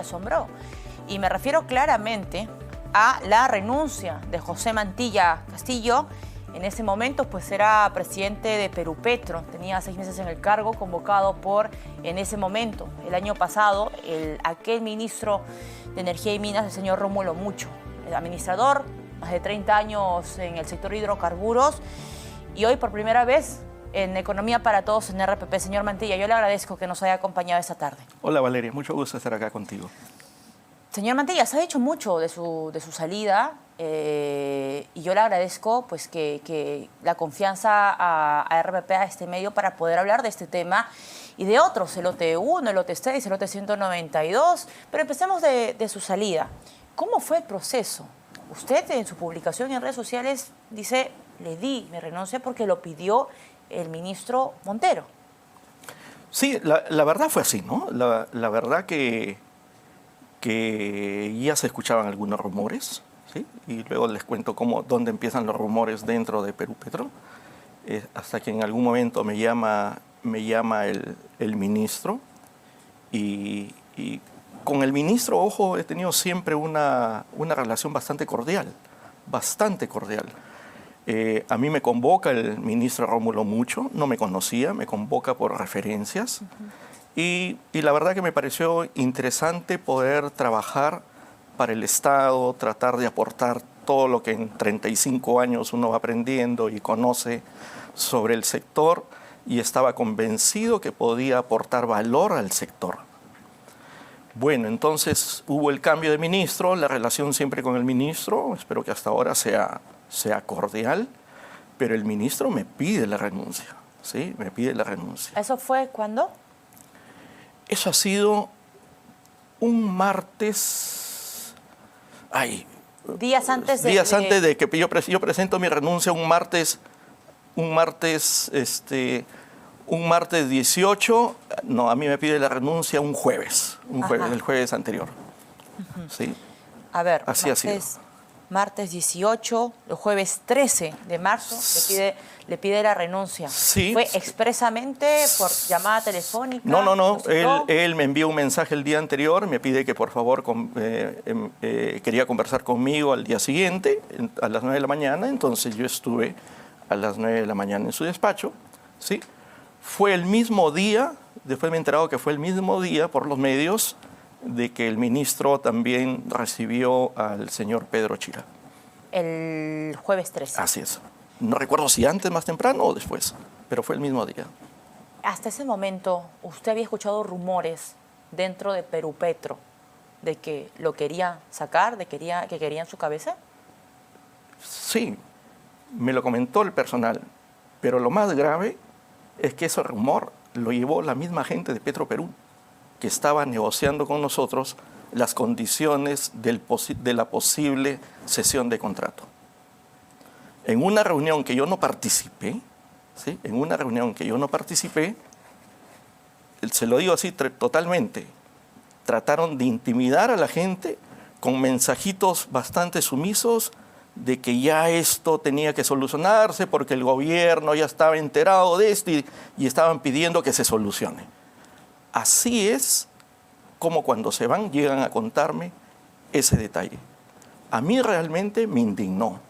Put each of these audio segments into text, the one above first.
asombró. Y me refiero claramente a la renuncia de José Mantilla Castillo. En ese momento, pues era presidente de Perupetro, tenía 6 meses en el cargo, convocado por, en ese momento, el año pasado, aquel ministro de Energía y Minas, el señor Rómulo Mucho, el administrador, más de 30 años en el sector hidrocarburos, y hoy por primera vez en Economía para Todos en RPP. Señor Mantilla, yo le agradezco que nos haya acompañado esta tarde. Hola Valeria, mucho gusto estar acá contigo. Señor Mantilla, se ha dicho mucho de su salida y yo le agradezco pues, que la confianza a RPP, a este medio, para poder hablar de este tema y de otros, el lote 1, el lote 6, el lote 192. Pero empecemos de su salida. ¿Cómo fue el proceso? Usted en su publicación en redes sociales dice, le di mi renuncia porque lo pidió el ministro Montero. Sí, la verdad fue así, ¿no? La verdad que ya se escuchaban algunos rumores, ¿sí? Y luego les cuento dónde empiezan los rumores dentro de Perupetro, hasta que en algún momento me llama el ministro y con el ministro, ojo, he tenido siempre una relación bastante cordial, bastante cordial. A mí me convoca el ministro Rómulo Mucho, no me conocía, me convoca por referencias. Y la verdad que me pareció interesante poder trabajar para el Estado, tratar de aportar todo lo que en 35 años uno va aprendiendo y conoce sobre el sector, y estaba convencido que podía aportar valor al sector. Bueno, entonces hubo el cambio de ministro, la relación siempre con el ministro, espero que hasta ahora sea cordial, pero el ministro me pide la renuncia, ¿sí? Me pide la renuncia. ¿Eso fue cuándo? Eso ha sido un martes... Días antes de que yo presento mi renuncia un martes 18, no, a mí me pide la renuncia un jueves, el jueves anterior. ¿Sí? A ver, así ha sido. Martes 18, el jueves 13 de marzo le pide la renuncia. Sí. ¿Fue expresamente por llamada telefónica? No. Él me envió un mensaje el día anterior, me pide que por favor quería conversar conmigo al día siguiente, a las 9 de la mañana. Entonces yo estuve a las 9 de la mañana en su despacho, ¿sí? Fue el mismo día, después me he enterado que fue el mismo día por los medios, de que el ministro también recibió al señor Pedro Chira. El jueves 13. Así es. No recuerdo si antes, más temprano o después, pero fue el mismo día. Hasta ese momento, ¿usted había escuchado rumores dentro de Perupetro de que lo quería sacar, que querían su cabeza? Sí, me lo comentó el personal, pero lo más grave es que ese rumor lo llevó la misma gente de Petroperú, que estaba negociando con nosotros las condiciones de la posible cesión de contrato. En una reunión que yo no participé, ¿sí? En una reunión que yo no participé, se lo digo así totalmente, trataron de intimidar a la gente con mensajitos bastante sumisos de que ya esto tenía que solucionarse porque el gobierno ya estaba enterado de esto y estaban pidiendo que se solucione. Así es como cuando se van llegan a contarme ese detalle. A mí realmente me indignó.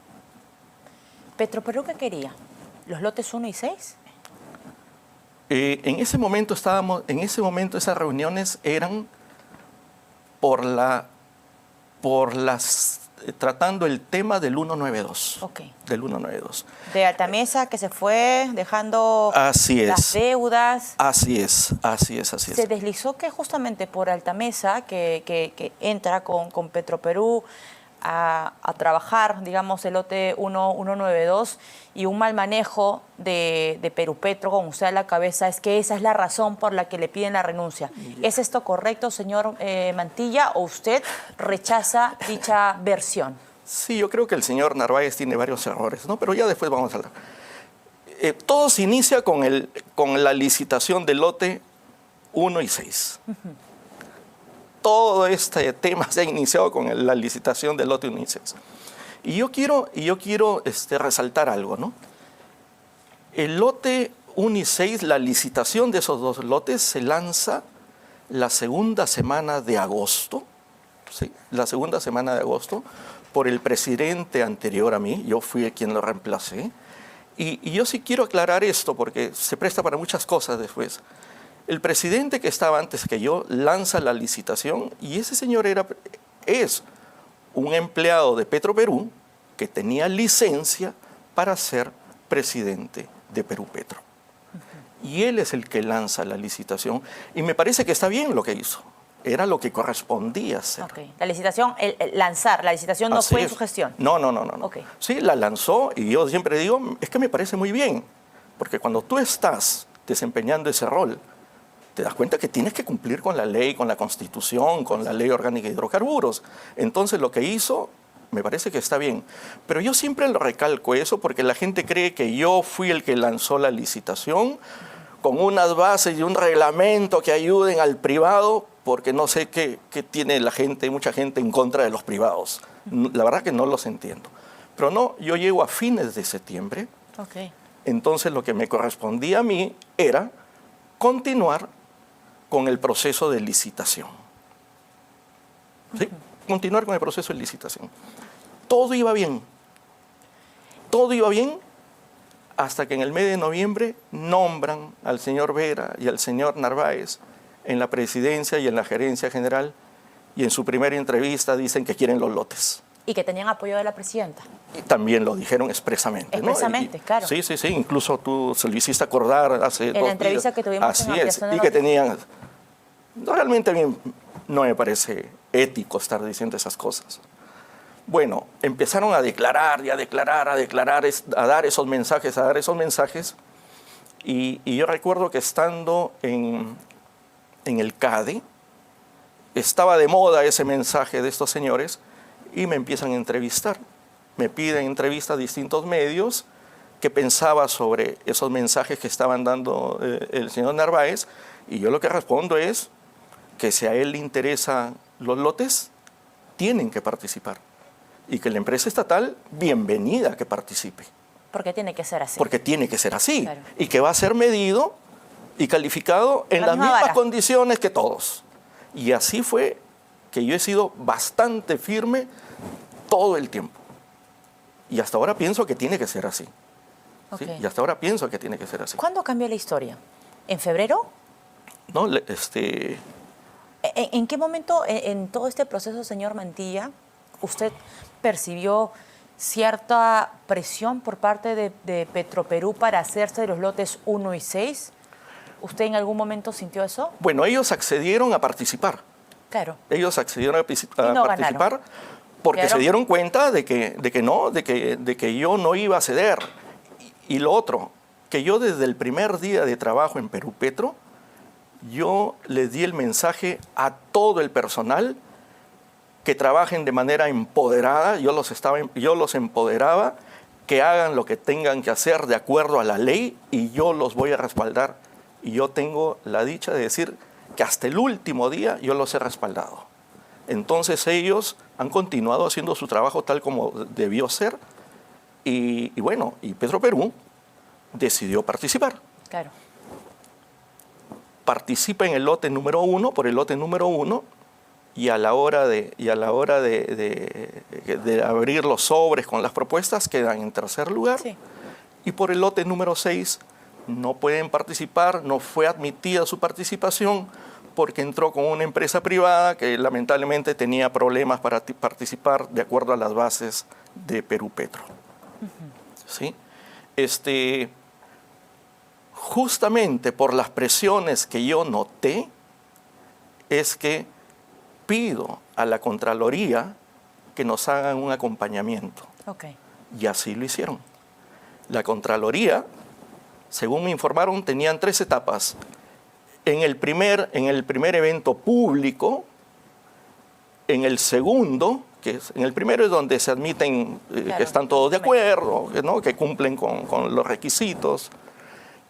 ¿Petroperú qué quería? ¿Los lotes 1 y 6? En ese momento esas reuniones eran tratando el tema del 192. Okay. Del 192. De Altamesa, que se fue dejando las deudas. Así es. Se deslizó que justamente por Altamesa, que entra con Petroperú a trabajar, digamos, el lote 192, y un mal manejo de Perupetro con usted a la cabeza, es que esa es la razón por la que le piden la renuncia. ¿Es esto correcto, señor Mantilla, o usted rechaza dicha versión? Sí, yo creo que el señor Narváez tiene varios errores, ¿no? Pero ya después vamos a hablar. Todo se inicia con la licitación del lote 1 y 6. Todo este tema se ha iniciado con la licitación del lote 1 y 6. Y yo quiero resaltar algo, ¿no? El lote 1 y 6, la licitación de esos dos lotes se lanza la segunda semana de agosto, ¿sí? La segunda semana de agosto, por el presidente anterior a mí. Yo fui quien lo reemplacé. Y yo sí quiero aclarar esto porque se presta para muchas cosas después. El presidente que estaba antes que yo lanza la licitación y ese señor es un empleado de Petroperú que tenía licencia para ser presidente de Perupetro. Y él es el que lanza la licitación y me parece que está bien lo que hizo. Era lo que correspondía hacer. Okay. La licitación, lanzar la licitación no Así fue en es. su gestión. No. Okay. Sí, la lanzó y yo siempre digo, es que me parece muy bien, porque cuando tú estás desempeñando ese rol, te das cuenta que tienes que cumplir con la ley, con la Constitución, con la Ley Orgánica de Hidrocarburos. Entonces lo que hizo, me parece que está bien. Pero yo siempre lo recalco eso porque la gente cree que yo fui el que lanzó la licitación con unas bases y un reglamento que ayuden al privado, porque no sé qué tiene la gente, mucha gente en contra de los privados. La verdad que no los entiendo. Pero no, yo llego a fines de septiembre. Okay. Entonces lo que me correspondía a mí era continuar con el proceso de licitación. ¿Sí? Continuar con el proceso de licitación. Todo iba bien. Todo iba bien hasta que en el mes de noviembre nombran al señor Vera y al señor Narváez en la presidencia y en la gerencia general y en su primera entrevista dicen que quieren los lotes. Y que tenían apoyo de la presidenta. Y también lo dijeron expresamente. Expresamente, ¿no? claro. Sí, incluso tú se lo hiciste acordar hace 2 días. En la entrevista que tuvimos Así en es, y que tenían... Realmente a mí no me parece ético estar diciendo esas cosas. Bueno, empezaron a declarar, a dar esos mensajes, y yo recuerdo que estando en el CADE, estaba de moda ese mensaje de estos señores y me empiezan a entrevistar. Me piden entrevistas a distintos medios que pensaba sobre esos mensajes que estaban dando el señor Narváez, y yo lo que respondo es que si a él le interesan los lotes, tienen que participar. Y que la empresa estatal, bienvenida a que participe. Porque tiene que ser así. Porque tiene que ser así. Claro. Y que va a ser medido y calificado en las mismas condiciones que todos. Y así fue que yo he sido bastante firme todo el tiempo. Y hasta ahora pienso que tiene que ser así. Okay. ¿Sí? Y hasta ahora pienso que tiene que ser así. ¿Cuándo cambió la historia? ¿En febrero? No, ¿En qué momento en todo este proceso, señor Mantilla, usted percibió cierta presión por parte de Petroperú para hacerse de los lotes 1 y 6? ¿Usted en algún momento sintió eso? Bueno, ellos accedieron a participar. Claro. Ellos accedieron a participar ganaron. porque se dieron cuenta de que yo no iba a ceder. Y lo otro, que yo desde el primer día de trabajo en Perupetro, yo les di el mensaje a todo el personal que trabajen de manera empoderada, yo los empoderaba, que hagan lo que tengan que hacer de acuerdo a la ley y yo los voy a respaldar. Y yo tengo la dicha de decir que hasta el último día yo los he respaldado. Entonces ellos han continuado haciendo su trabajo tal como debió ser y bueno, y Petroperú decidió participar. Claro. Participa en el lote número 1, por el lote número 1, y a la hora de abrir los sobres con las propuestas quedan en tercer lugar. Sí. Y por el lote número 6 no pueden participar, no fue admitida su participación porque entró con una empresa privada que lamentablemente tenía problemas para participar de acuerdo a las bases de Perupetro. ¿Sí? Justamente por las presiones que yo noté, es que pido a la Contraloría que nos hagan un acompañamiento. Okay. Y así lo hicieron. La Contraloría, según me informaron, tenían 3 etapas. En el primer evento público, en el segundo, en el primero es donde se admiten claro, que están todos de acuerdo, ¿no? Que cumplen con los requisitos.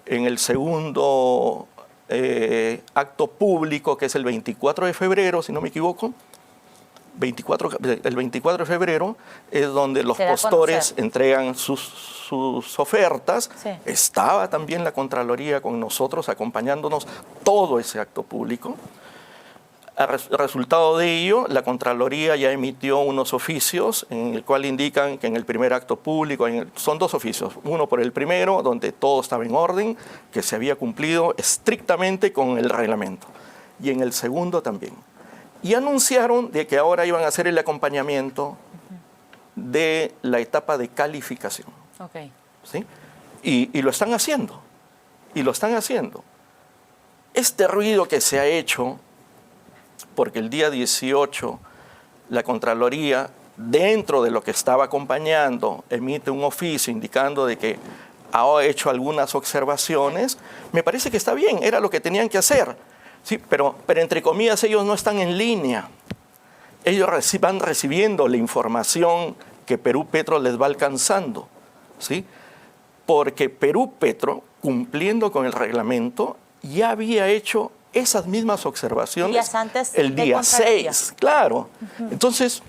En el segundo acto público, que es el 24 de febrero, si no me equivoco, el 24 de febrero es donde los postores entregan sus ofertas. Sí. Estaba también la Contraloría con nosotros, acompañándonos todo ese acto público. Resultado de ello, la Contraloría ya emitió unos oficios en el cual indican que en el primer acto público, son dos oficios, uno por el primero, donde todo estaba en orden, que se había cumplido estrictamente con el reglamento, y en el segundo también. Y anunciaron de que ahora iban a hacer el acompañamiento de la etapa de calificación. Okay. ¿Sí? Y lo están haciendo, Este ruido que se ha hecho, porque el día 18 la Contraloría, dentro de lo que estaba acompañando, emite un oficio indicando de que ha hecho algunas observaciones, me parece que está bien, era lo que tenían que hacer. Sí, pero entre comillas ellos no están en línea. Ellos van recibiendo la información que Perú Petro les va alcanzando, ¿sí? Porque Perú Petro, cumpliendo con el reglamento, ya había hecho esas mismas observaciones días antes el día 6, claro. Entonces,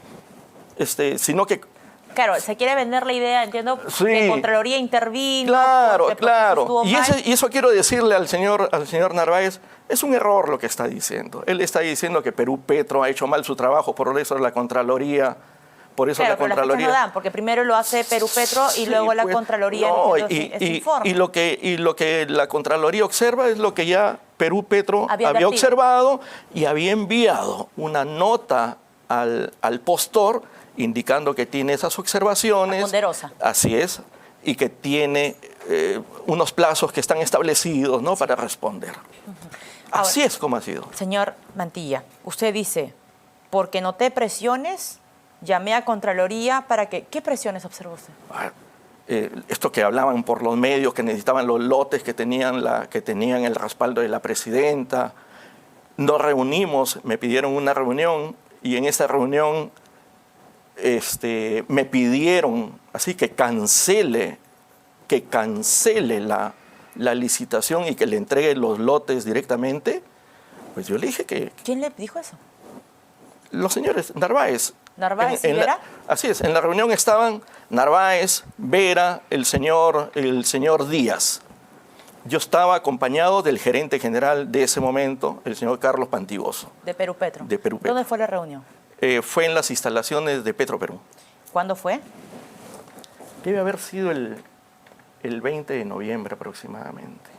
sino que... Claro, se quiere vender la idea, entiendo, sí, que Contraloría intervino. Claro. Y eso quiero decirle al señor Narváez, es un error lo que está diciendo. Él está diciendo que Perú Petro ha hecho mal su trabajo, por eso la Contraloría... Por eso la Contraloría... Pero las fechas no dan, porque primero lo hace Perú Petro y luego la Contraloría y lo que la Contraloría observa es lo que ya Perú Petro había observado y había enviado una nota al postor indicando que tiene esas observaciones. Ponderosa. Así es, y que tiene unos plazos que están establecidos, ¿no?, para responder. Así es como ha sido. Señor Mantilla, usted dice, porque noté presiones, llamé a Contraloría para que... ¿Qué presiones observó usted? Esto que hablaban por los medios, que necesitaban los lotes que tenían el respaldo de la presidenta. Nos reunimos, me pidieron una reunión y en esa reunión me pidieron así que cancele la licitación y que le entregue los lotes directamente. Pues yo le dije que... ¿Quién le dijo eso? Los señores Narváez. ¿Narváez y Vera? Así es, en la reunión estaban Narváez, Vera, el señor Díaz. Yo estaba acompañado del gerente general de ese momento, el señor Carlos Pantigoso. ¿De Perú Petro? De Perú Petro. ¿Dónde fue la reunión? Fue en las instalaciones de Petro Perú. ¿Cuándo fue? Debe haber sido el 20 de noviembre aproximadamente.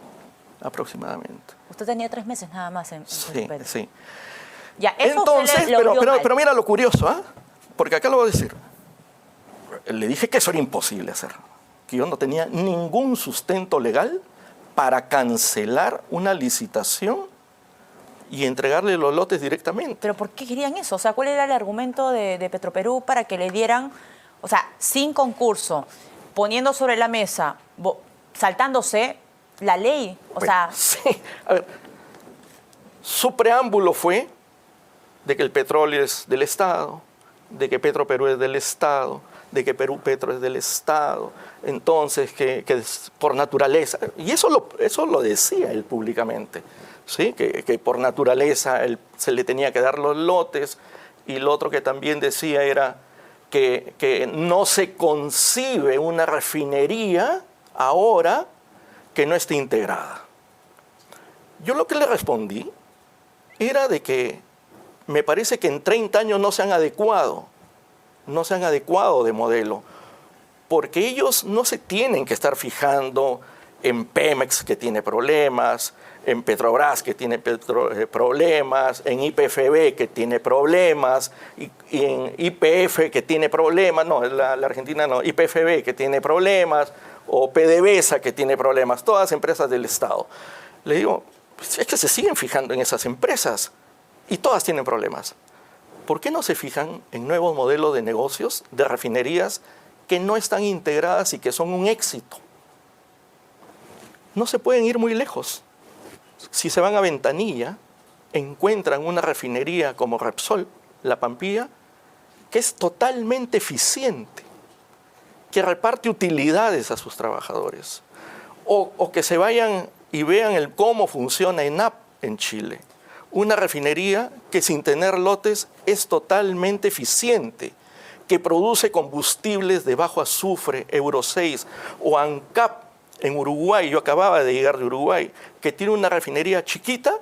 Usted tenía 3 meses nada más en Perú Petro. Sí. Ya, eso entonces, pero mira lo curioso, ¿ah? Porque acá lo voy a decir. Le dije que eso era imposible hacer, que yo no tenía ningún sustento legal para cancelar una licitación y entregarle los lotes directamente. ¿Pero por qué querían eso? O sea, ¿cuál era el argumento de Petroperú para que le dieran, o sea, sin concurso, poniendo sobre la mesa, saltándose la ley? O sea... Sí, a ver, su preámbulo fue de que el petróleo es del Estado, de que Petroperú es del Estado, de que Perú Petro es del Estado, entonces que por naturaleza, y eso lo decía él públicamente, ¿sí? que por naturaleza se le tenía que dar los lotes, y lo otro que también decía era que no se concibe una refinería ahora que no esté integrada. Yo lo que le respondí era de que me parece que en 30 años no se han adecuado de modelo, porque ellos no se tienen que estar fijando en Pemex, que tiene problemas, en Petrobras, que tiene problemas, en YPFB, que tiene problemas, y en YPF, que tiene problemas, no, la Argentina no, YPFB, que tiene problemas, o PDVSA, que tiene problemas, todas empresas del Estado. Le digo, pues es que se siguen fijando en esas empresas, y todas tienen problemas. ¿Por qué no se fijan en nuevos modelos de negocios, de refinerías, que no están integradas y que son un éxito? No se pueden ir muy lejos. Si se van a Ventanilla, encuentran una refinería como Repsol, La Pampilla, que es totalmente eficiente, que reparte utilidades a sus trabajadores. O que se vayan y vean cómo funciona ENAP en Chile. Una refinería que sin tener lotes es totalmente eficiente, que produce combustibles de bajo azufre, Euro 6, o ANCAP en Uruguay, yo acababa de llegar de Uruguay, que tiene una refinería chiquita,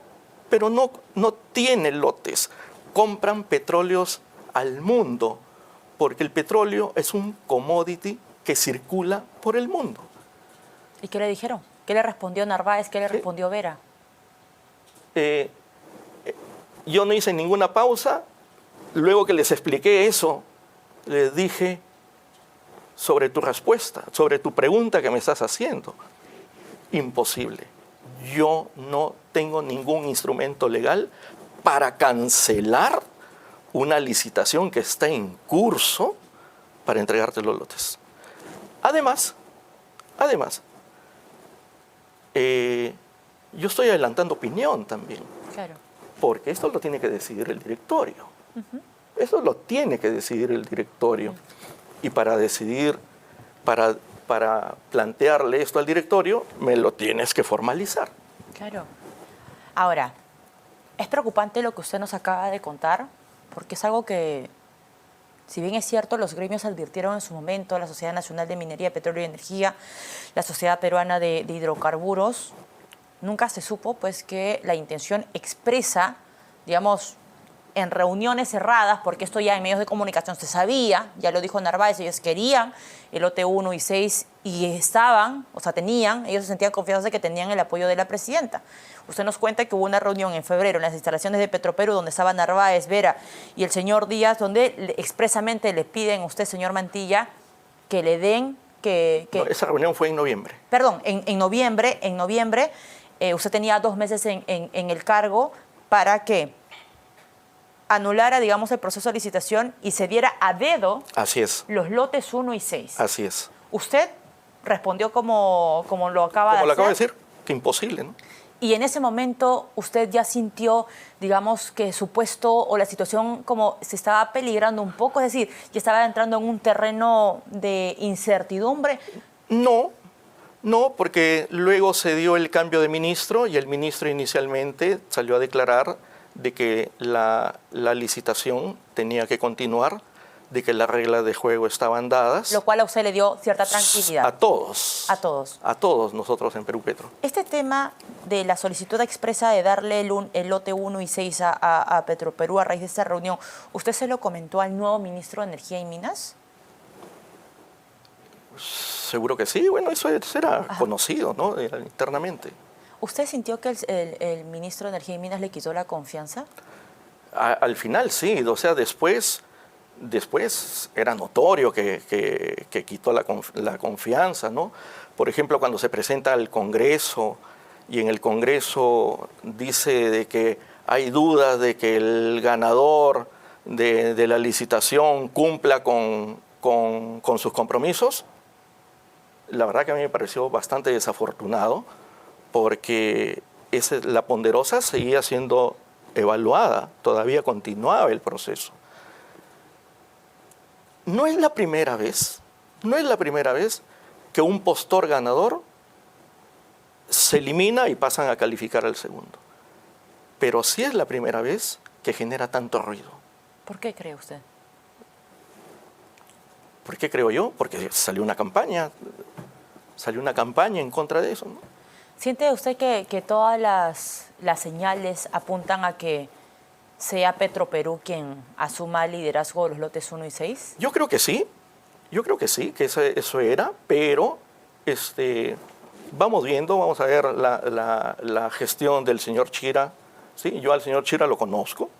pero no tiene lotes. Compran petróleos al mundo, porque el petróleo es un commodity que circula por el mundo. ¿Y qué le dijeron? ¿Qué le respondió Narváez? ¿Qué le respondió Vera? Yo no hice ninguna pausa. Luego que les expliqué eso, les dije sobre tu respuesta, sobre tu pregunta que me estás haciendo. Imposible. Yo no tengo ningún instrumento legal para cancelar una licitación que está en curso para entregarte los lotes. Además, yo estoy adelantando opinión también. Claro. Porque esto lo tiene que decidir el directorio. Eso lo tiene que decidir el directorio. Y para decidir, para plantearle esto al directorio, me lo tienes que formalizar. Claro. Ahora, es preocupante lo que usted nos acaba de contar, porque es algo que, si bien es cierto, los gremios advirtieron en su momento, la Sociedad Nacional de Minería, Petróleo y Energía, la Sociedad Peruana de Hidrocarburos, nunca se supo pues que la intención expresa, digamos, en reuniones cerradas, porque esto ya en medios de comunicación se sabía, ya lo dijo Narváez, ellos querían el lote 1 y 6 y estaban, o sea, ellos se sentían confiados de que tenían el apoyo de la presidenta. Usted nos cuenta que hubo una reunión en febrero en las instalaciones de Petroperú donde estaban Narváez, Vera y el señor Díaz, donde expresamente le piden a usted, señor Mantilla, que le den No, esa reunión fue en noviembre. Perdón, en noviembre, usted tenía 2 meses en el cargo para que anulara, digamos, el proceso de licitación y se diera a dedo. Así es. Los lotes 1 y 6. Así es. Usted respondió como lo acaba de hacer. Como lo acabo de decir, que imposible, ¿no? Y en ese momento usted ya sintió, digamos, que su puesto o la situación como se estaba peligrando un poco, es decir, ya estaba entrando en un terreno de incertidumbre. No, porque luego se dio el cambio de ministro y el ministro inicialmente salió a declarar de que la licitación tenía que continuar, de que las reglas de juego estaban dadas. Lo cual a usted le dio cierta tranquilidad. A todos. A todos. A todos nosotros en Perú Petro. Este tema de la solicitud expresa de darle el lote 1 y 6 a Petroperú a raíz de esta reunión, ¿usted se lo comentó al nuevo ministro de Energía y Minas? Seguro que sí. Bueno, eso era conocido, ¿no? Internamente. ¿Usted sintió que el ministro de Energía y Minas le quitó la confianza? Al final sí, o sea, después era notorio que quitó la confianza, ¿no? Por ejemplo, cuando se presenta al Congreso y en el Congreso dice de que hay dudas de que el ganador de la licitación cumpla con sus compromisos, la verdad que a mí me pareció bastante desafortunado, porque la Ponderosa seguía siendo evaluada, todavía continuaba el proceso. No es la primera vez que un postor ganador se elimina y pasan a calificar al segundo. Pero sí es la primera vez que genera tanto ruido. ¿Por qué cree usted? ¿Por qué creo yo? Porque salió una campaña en contra de eso, ¿no? ¿Siente usted que todas las señales apuntan a que sea Petroperú quien asuma el liderazgo de los lotes 1 y 6? Yo creo que sí, que eso era, pero vamos viendo, vamos a ver la gestión del señor Chira. ¿Sí? Yo al señor Chira lo conozco,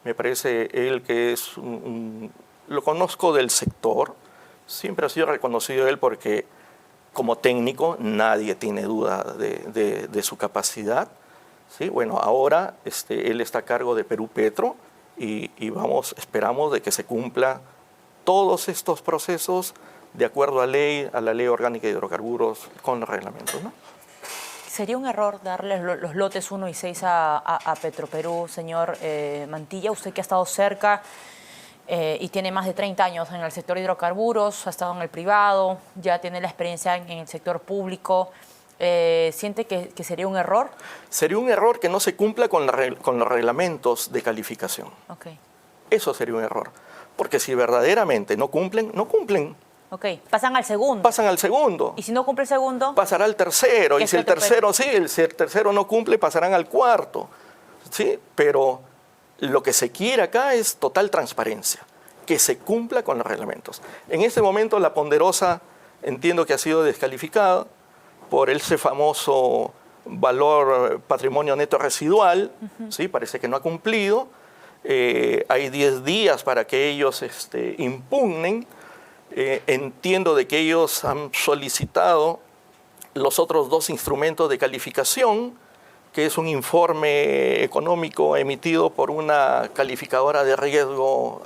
me parece él que es lo conozco del sector, siempre ha sido reconocido él porque como técnico nadie tiene duda de su capacidad. ¿Sí? Bueno, ahora él está a cargo de Perú Petro y esperamos de que se cumpla todos estos procesos de acuerdo a la ley orgánica de hidrocarburos con los reglamentos, ¿no? ¿Sería un error darle los lotes 1 y 6 a Petroperú, señor Mantilla? Usted que ha estado cerca y tiene más de 30 años en el sector de hidrocarburos, ha estado en el privado, ya tiene la experiencia en el sector público. ¿Siente que sería un error? Sería un error que no se cumpla con los reglamentos de calificación. Okay. Eso sería un error. Porque si verdaderamente no cumplen, no cumplen. Ok, pasan al segundo. Pasan al segundo. ¿Y si no cumple el segundo? Pasará al tercero. Y si el tercero no cumple, pasarán al cuarto. ¿sí? Pero lo que se quiere acá es total transparencia, que se cumpla con los reglamentos. En este momento la Ponderosa entiendo que ha sido descalificada por ese famoso valor patrimonio neto residual, ¿sí? Parece que no ha cumplido. Hay 10 días para que ellos impugnen. Entiendo de que ellos han solicitado los otros 2 instrumentos de calificación, que es un informe económico emitido por una calificadora de riesgo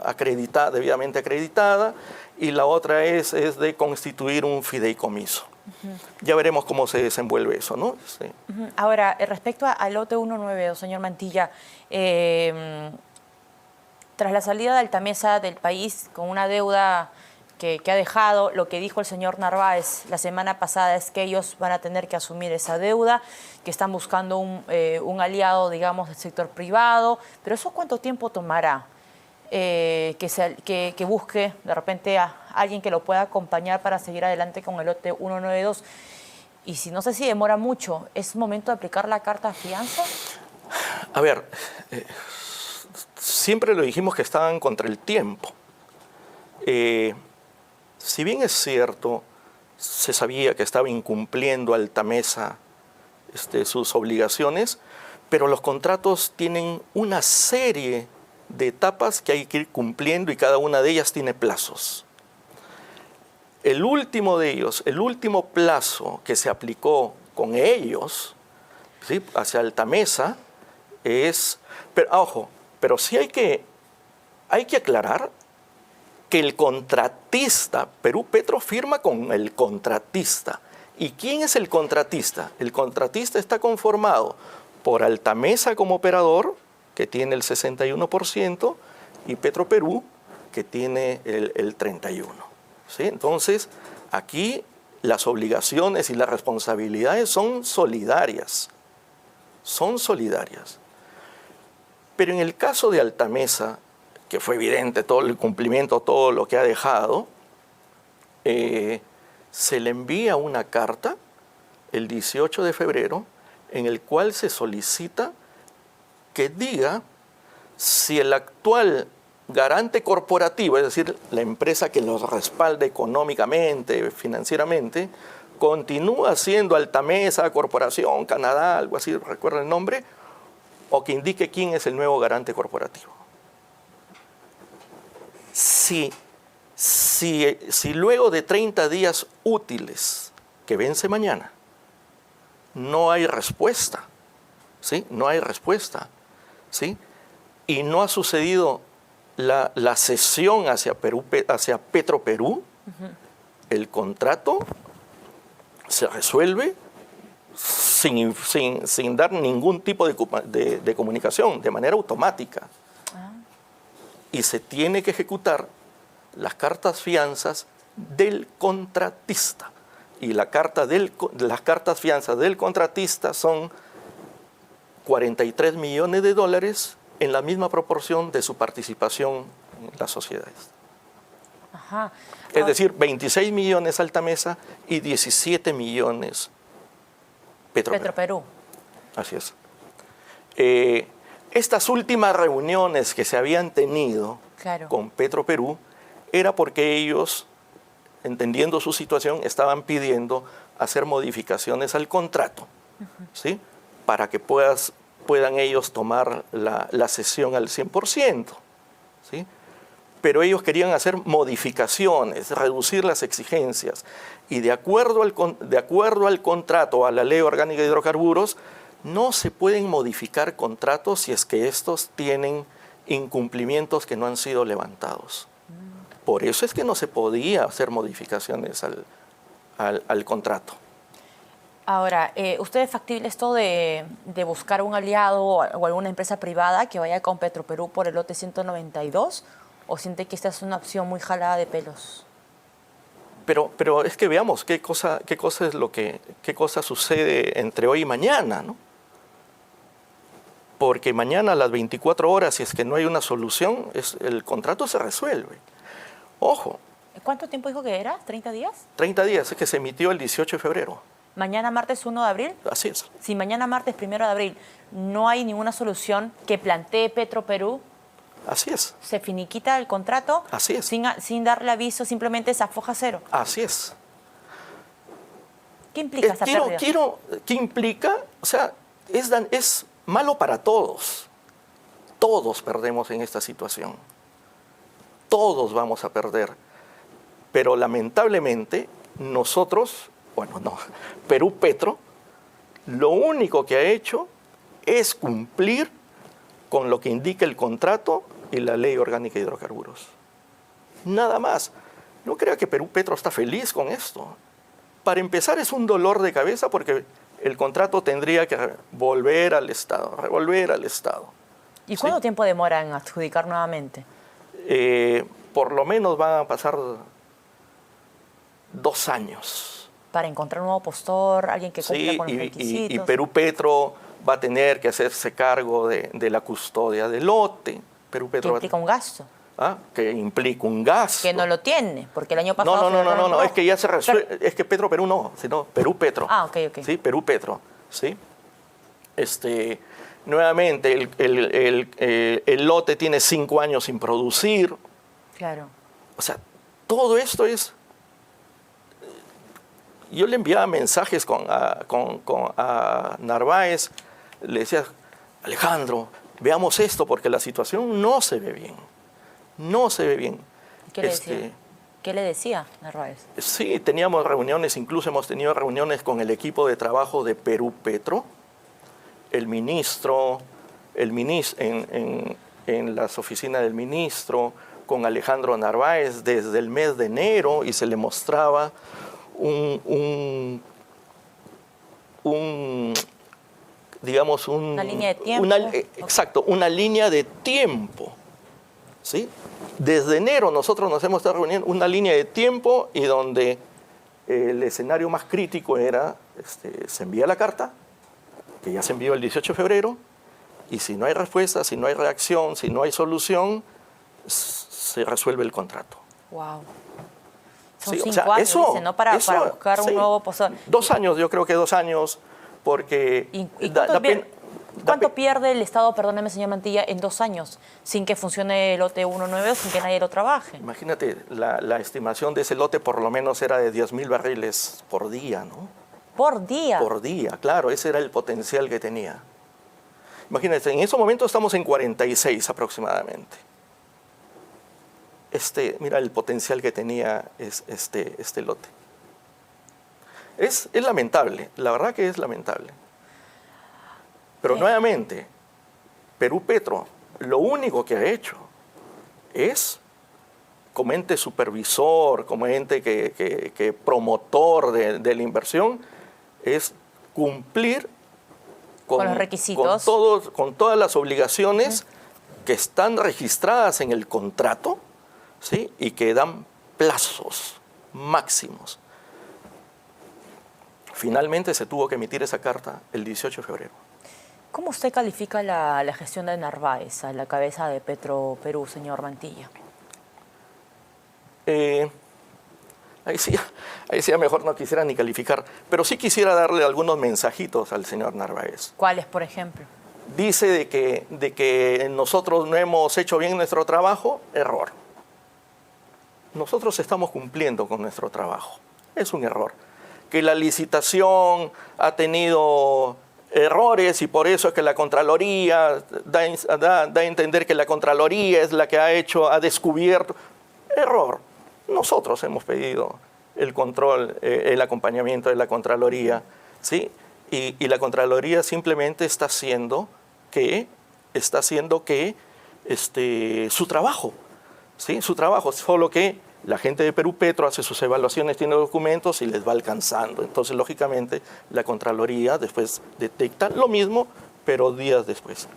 debidamente acreditada, y la otra es de constituir un fideicomiso. Ya veremos cómo se desenvuelve eso, ¿no? Sí. Ahora, respecto al lote 192, señor Mantilla, tras la salida de Altamesa del país con una deuda que ha dejado, lo que dijo el señor Narváez la semana pasada es que ellos van a tener que asumir esa deuda, que están buscando un aliado, digamos, del sector privado. Pero ¿eso cuánto tiempo tomará? Que busque de repente a alguien que lo pueda acompañar para seguir adelante con el lote 192. Y si no sé si demora mucho, ¿es momento de aplicar la carta de fianza? A ver, siempre lo dijimos que estaban contra el tiempo. Si bien es cierto, se sabía que estaba incumpliendo Altamesa sus obligaciones, pero los contratos tienen una serie de etapas que hay que ir cumpliendo y cada una de ellas tiene plazos. El último de ellos, el último plazo que se aplicó con ellos, ¿sí?, hacia Altamesa, pero sí hay que aclarar que el contratista, Perú Petro firma con el contratista. ¿Y quién es el contratista? El contratista está conformado por Altamesa como operador, que tiene el 61%, y Petroperú, que tiene el 31%. ¿Sí? Entonces, aquí las obligaciones y las responsabilidades son solidarias. Son solidarias. Pero en el caso de Altamesa, que fue evidente todo el cumplimiento, todo lo que ha dejado, se le envía una carta el 18 de febrero en el cual se solicita que diga si el actual garante corporativo, es decir, la empresa que los respalda económicamente, financieramente, continúa siendo Altamesa, Corporación, Canadá, algo así, recuerda el nombre, o que indique quién es el nuevo garante corporativo. Si luego de 30 días útiles, que vence mañana, no hay respuesta, ¿sí? No hay respuesta, ¿sí? Y no ha sucedido la cesión hacia Petroperú, el contrato se resuelve sin dar ningún tipo de comunicación, de manera automática. Y se tiene que ejecutar las cartas fianzas del contratista. Y las cartas fianzas del contratista son $43 millones en la misma proporción de su participación en las sociedades. Ajá. Es decir, 26 millones Altamesa y 17 millones Petroperú. Así es. Estas últimas reuniones que se habían tenido con Petroperú era porque ellos, entendiendo su situación, estaban pidiendo hacer modificaciones al contrato, ¿sí?, para que puedan ellos tomar la cesión al 100%, ¿sí? Pero ellos querían hacer modificaciones, reducir las exigencias, y de acuerdo al contrato, a la Ley Orgánica de Hidrocarburos, no se pueden modificar contratos si es que estos tienen incumplimientos que no han sido levantados. Por eso es que no se podía hacer modificaciones al contrato. Ahora, ¿usted es factible esto de buscar un aliado o alguna empresa privada que vaya con Petroperú por el lote 192? ¿O siente que esta es una opción muy jalada de pelos? Pero es que veamos qué cosa sucede entre hoy y mañana, ¿no? Porque mañana a las 24 horas, si es que no hay una solución, el contrato se resuelve. Ojo. ¿Cuánto tiempo dijo que era? ¿30 días? 30 días, es que se emitió el 18 de febrero. Mañana martes 1 de abril. Así es. Si mañana martes 1 de abril no hay ninguna solución que plantee Petroperú, Así es. ¿se finiquita el contrato? Así es. Sin darle aviso, simplemente se afloja cero. Así es. ¿Qué implica esa pérdida? ¿Qué implica? O sea, es malo para todos. Todos perdemos en esta situación. Todos vamos a perder. Pero lamentablemente nosotros, bueno, no, Perú Petro, lo único que ha hecho es cumplir con lo que indica el contrato y la Ley Orgánica de Hidrocarburos. Nada más. No crea que Perú Petro está feliz con esto. Para empezar, es un dolor de cabeza porque el contrato tendría que volver al Estado, revolver al Estado. ¿Y cuánto tiempo demora en adjudicar nuevamente? Por lo menos van a pasar 2 años. Para encontrar un nuevo postor, alguien que cumpla con los requisitos. Y Perú Petro va a tener que hacerse cargo de la custodia del lote. Perú Petro que implica un gasto. Que implica un gasto. Que no lo tiene, porque el año pasado... No, es que ya se resuelve, es que Petroperú no, sino Perú Petro. Ok. Sí, Perú Petro, ¿sí? Nuevamente, el lote tiene 5 años sin producir. Claro. O sea, todo esto es... Yo le enviaba mensajes a Narváez, le decía, Alejandro, veamos esto porque la situación no se ve bien. No se ve bien. ¿Qué le decía? ¿Qué le decía Narváez? Sí, teníamos reuniones, incluso hemos tenido reuniones con el equipo de trabajo de Perú Petro, el ministro en las oficinas del ministro, con Alejandro Narváez desde el mes de enero, y se le mostraba una línea de tiempo. Exacto, una línea de tiempo. ¿Sí? Desde enero nosotros nos hemos estado reuniendo una línea de tiempo y donde el escenario más crítico era, se envía la carta, que ya se envió el 18 de febrero, y si no hay respuesta, si no hay reacción, si no hay solución, se resuelve el contrato. Wow. Son Sí, 5 años, dice, ¿no? Para buscar un nuevo postor. 2 años, yo creo que 2 años, porque... ¿Cuánto pierde el Estado, perdóneme, señor Mantilla, en 2 años sin que funcione el lote 1.9 o sin que nadie lo trabaje? Imagínate, la estimación de ese lote por lo menos era de 10.000 barriles por día, ¿no? ¿Por día? Por día, claro, ese era el potencial que tenía. Imagínate, en ese momento estamos en 46 aproximadamente. Mira el potencial que tenía este lote. Es lamentable, la verdad que es lamentable. Pero nuevamente, Perú Petro, lo único que ha hecho es, como ente supervisor, como ente que promotor de la inversión, es cumplir con los requisitos, con todas las obligaciones que están registradas en el contrato, ¿sí? Y que dan plazos máximos. Finalmente se tuvo que emitir esa carta el 18 de febrero. ¿Cómo usted califica la gestión de Narváez a la cabeza de Petroperú, señor Mantilla? Ahí sí mejor no quisiera ni calificar, pero sí quisiera darle algunos mensajitos al señor Narváez. ¿Cuáles, por ejemplo? Dice de que nosotros no hemos hecho bien nuestro trabajo. Error. Nosotros estamos cumpliendo con nuestro trabajo. Es un error. Que la licitación ha tenido errores y por eso es que la Contraloría da a entender que la Contraloría es la que ha descubierto. Error. Nosotros hemos pedido el control, el acompañamiento de la Contraloría, ¿sí? Y la Contraloría simplemente está haciendo su trabajo, ¿sí? Su trabajo, solo que la gente de Perú Petro hace sus evaluaciones, tiene documentos y les va alcanzando. Entonces, lógicamente, la Contraloría después detecta lo mismo, pero días después.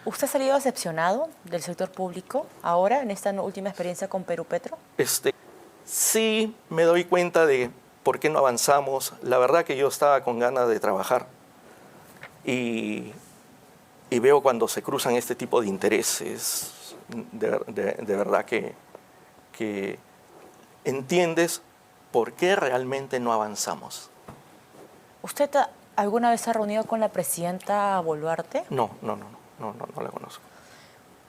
¿Usted ha salido decepcionado del sector público ahora, en esta última experiencia con Perú Petro? Sí, me doy cuenta de por qué no avanzamos. La verdad que yo estaba con ganas de trabajar y veo cuando se cruzan este tipo de intereses, de verdad que entiendes por qué realmente no avanzamos. ¿Usted alguna vez se ha reunido con la presidenta Boluarte? No la conozco.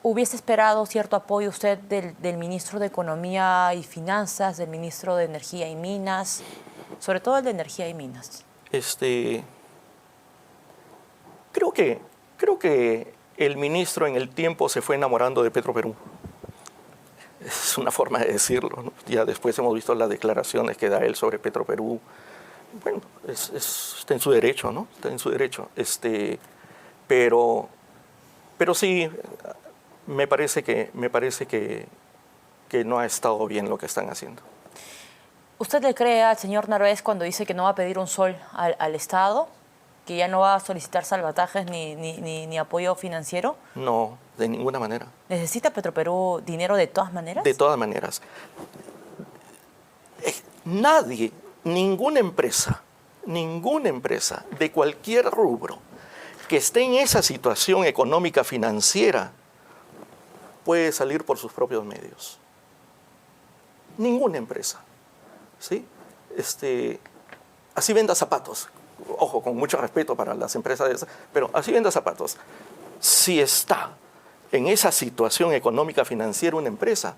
¿Hubiese esperado cierto apoyo usted del ministro de Economía y Finanzas, del ministro de Energía y Minas, sobre todo el de Energía y Minas? Creo que el ministro en el tiempo se fue enamorando de Petroperú. Es una forma de decirlo, ¿no? Ya después hemos visto las declaraciones que da él sobre Petroperú. Bueno, está en su derecho, ¿no? Está en su derecho. Pero sí, me parece que no ha estado bien lo que están haciendo. ¿Usted le cree al señor Narváez cuando dice que no va a pedir un sol al Estado? ¿Que ya no va a solicitar salvatajes ni apoyo financiero? No, de ninguna manera. ¿Necesita Petroperú dinero de todas maneras? De todas maneras. Nadie, ninguna empresa de cualquier rubro que esté en esa situación económica financiera puede salir por sus propios medios. Ninguna empresa. ¿Sí? Así venda zapatos. Ojo, con mucho respeto para las empresas, pero así venda zapatos. Si está en esa situación económica financiera una empresa,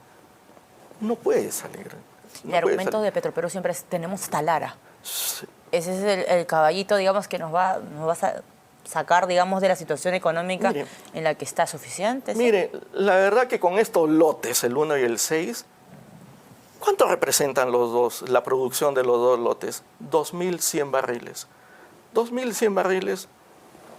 no puede salir. El argumento de Petroperú siempre es: tenemos Talara. Sí. Ese es el caballito, digamos, que nos va a sacar, digamos, de la situación económica en la que está suficiente. ¿Sí? Mire, la verdad que con estos lotes, el 1 y el 6, ¿cuánto representan los dos, la producción de los dos lotes? 2.100 barriles. 2.100 barriles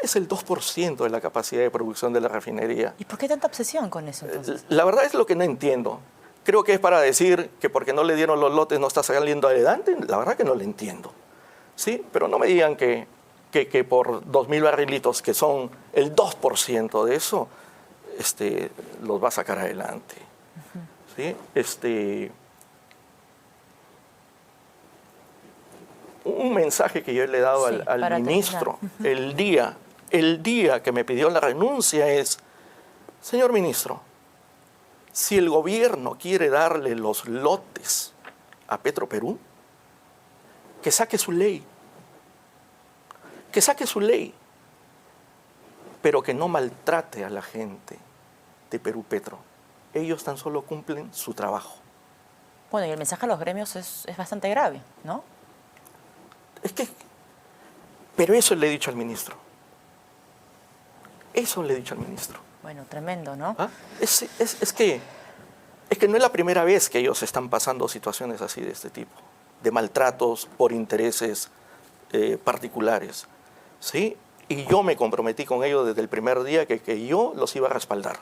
es el 2% de la capacidad de producción de la refinería. ¿Y por qué tanta obsesión con eso, entonces? La verdad es lo que no entiendo. Creo que es para decir que porque no le dieron los lotes no está saliendo adelante. La verdad que no lo entiendo. ¿Sí? Pero no me digan que por 2.000 barrilitos, que son el 2% de eso, los va a sacar adelante. ¿Sí? Un mensaje que yo le he dado al ministro el día que me pidió la renuncia es: señor ministro, si el gobierno quiere darle los lotes a Petroperú, que saque su ley. Que saque su ley, pero que no maltrate a la gente de Perú Petro. Ellos tan solo cumplen su trabajo. Bueno, y el mensaje a los gremios es bastante grave, ¿no? Pero eso le he dicho al ministro. Eso le he dicho al ministro. Bueno, tremendo, ¿no? ¿Ah? Es que no es la primera vez que ellos están pasando situaciones así de este tipo, de maltratos por intereses particulares. ¿Sí? Y yo me comprometí con ellos desde el primer día que yo los iba a respaldar.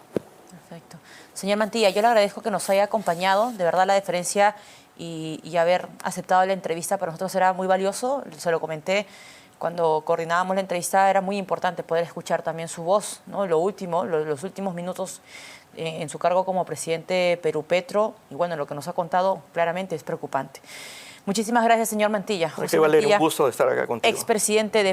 Perfecto. Señor Mantilla, yo le agradezco que nos haya acompañado. De verdad, la deferencia y haber aceptado la entrevista para nosotros era muy valioso. Se lo comenté cuando coordinábamos la entrevista, era muy importante poder escuchar también su voz, ¿no? Lo último, los últimos minutos en su cargo como presidente de Perú Petro. Y bueno, lo que nos ha contado claramente es preocupante. Muchísimas gracias, señor Mantilla. José Valerio, un gusto de estar acá contigo. Expresidente de